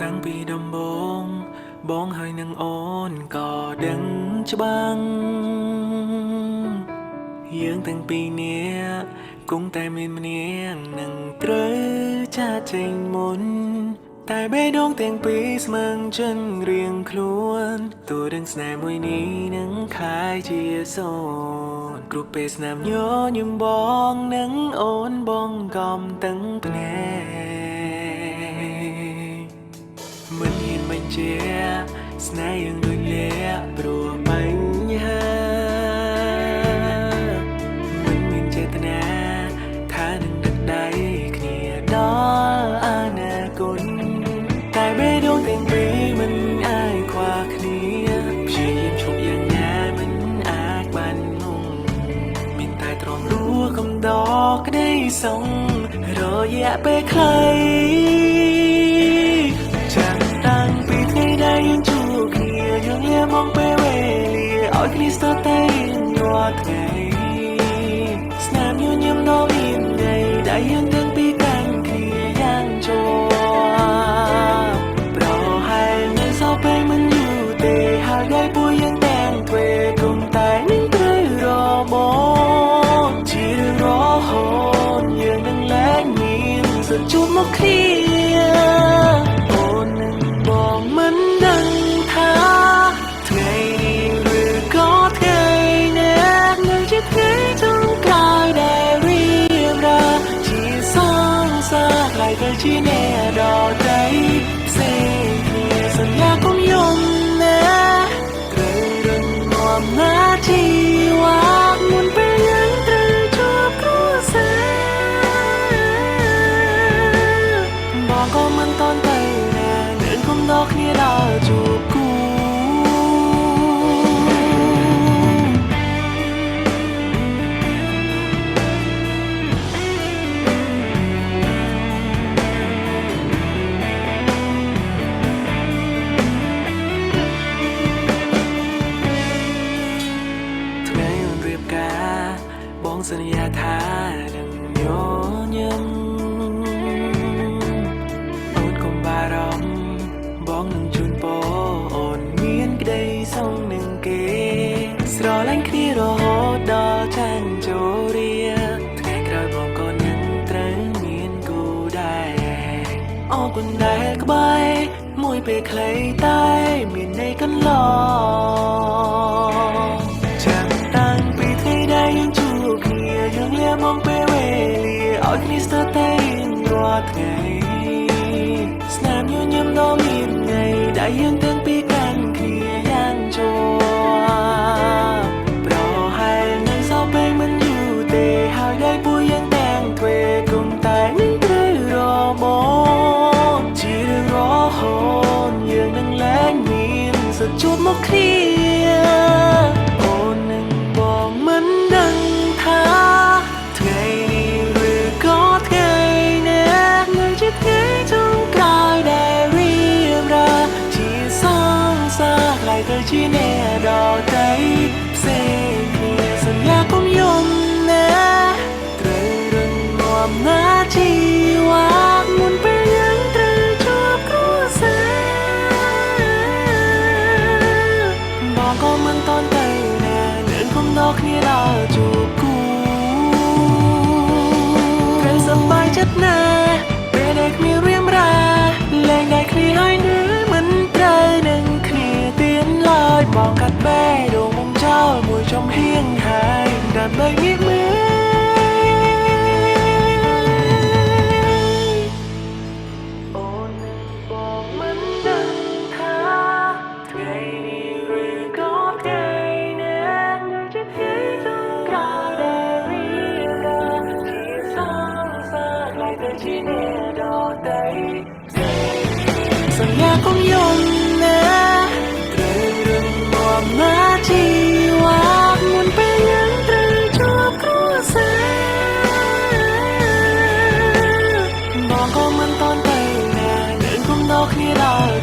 តាំងពីដំបូងបងហើយនឹងអូនក៏ដឹងច្បាស់យើងទាំងពីរនាក់គង់តែមានម្នាក់នឹងត្រូវចាចេញមុនតែបេះដូងទាំងពីរស្មឹងចិនរៀងខ្លួនតួរឿងស្នេហ៍មួយនេះនឹងខាយជាសូន្យគ្រប់ពេលស្នាមញញឹមបងនឹងអូនបងកំតឹងភ្នែកមិនហ៊ានបញ្ជាស្នេហ៍យើងដូចលាក់ព្រោះបញ្ហាមិនមានចេតនាថានឹងដឹកដៃគ្នាដល់អនាគតតែបេះដូងទាំងពីរមិនអាចខ្វះគ្នាព្យាយាមឈប់យ៉ាងណាមិនអាចបានងងមានតែទ្រាំរួកំដរក្តីសងរយៈពេលខ្លីតាំងពីថ្ងៃដែលយើងជួបគ្នាយើងលាមองពេលវេលាឲ្យគ្នាស្ទើរតែរាល់ថ្ងៃស្នាមញញឹមដល់មានថ្ងៃដែលយើងទាំងពីរកាន់គ្នាយ៉ាងជាប់ប្រហែលមិនសោះពេលមិនយូរទេហើយដោយពួកយើងទាំងទ្វេគំតែនឹងត្រូវរមកជារឿងរហូតយើងនឹងលែងមានសិទ្ធជួបមកគ្នាមិនដឹងថាថ្ងៃនេះឬក៏ថ្ងៃណានឹងជាថ្ងៃចុងក្រោយដែលរៀបរាប់ជាសង្សារខ្លាយទៅជាអ្នកដទៃផ្សេងគ្នាសន្យាកុំយំណាត្រូវរឹងមាំណាជីវ៉ាមុនពេលយើងត្រូវជួបគ្រួសារបងក៏មិនតន់ទៅដល់គ្នាដល់ជួបគូថ្ងៃរៀបការបងសន្យាថានឹងញញឹមអូនកុំបារម្ភបងនឹងជូនពរអូនមានក្តីសងនឹងគេស្រឡាញ់គ្នារហូតដល់ចាញ់ចូលរៀថ្ងៃក្រោយបងក៏នឹងត្រូវមានគូដែរអរគុណដែលក្បែរមួយពេលខ្លីតែមានន័យកន្លងចាំតាំងពីថ្ងៃដែលយើងជួបគ្នាយើងលាមองពេលវេលាឲ្យគ្នាស្ទើរតែរាល់ថ្ងៃស្នាមញញឹមដល់មានថ្ងៃដែលយើងទាំងពីរកាន់គ្នាយ៉ាងជាប់ប្រហែលនឹងសោះពេលមិនយូរទេហើយដោយពួកយើងទាំងទ្វេគំតែនឹងត្រូវរមកជារឿងរហូតយើងនឹងលែងមានសិទ្ធជួបមកគ្នាអូននឹងបងមិនដឹងថាថ្ងៃនេះឬក៏ថ្ងៃណានឹងជាថ្ងៃចុងក្រោយដែលរៀបរាប់ជាសង្សារខ្លាយទៅជាអ្នកដទៃផ្សេងគ្នាសន្យាកុំយំណាត្រូវរឹងមាំណាជីវ៉ាមុនពេលយើងត្រូវជួបគ្រួសារបងក៏មិនតន់ទៅណានឹងគុំដល់គ្នាដល់ជួបគូត្រូវសប្បាយចិត្តណាពេលដែលគ្នារៀបរាប់លែងได้គ្នាហើយនឹងមិនត្រូវនឹងគ្នាទៀនឡើយបងកាត់បេះដូងមកចោលមួយចំហៀងហើយដើម្បីងាកមើលអូននឹងបងមិនដឹងថាថ្ងៃនេះឬក៏ថ្ងៃណានឹងជាថ្ងៃចុងក្រោយដែលរៀបរាប់ជាសង្សារខ្លាយទៅជាអ្នកដទៃសន្យាកុំយំណាត្រូវរឹងមាំណាជីវ៉ាមុនពេលយើងត្រូវជួបគ្រួសារបងក៏មិនតន់ទៅណានឹងគុំដល់គ្នាដល់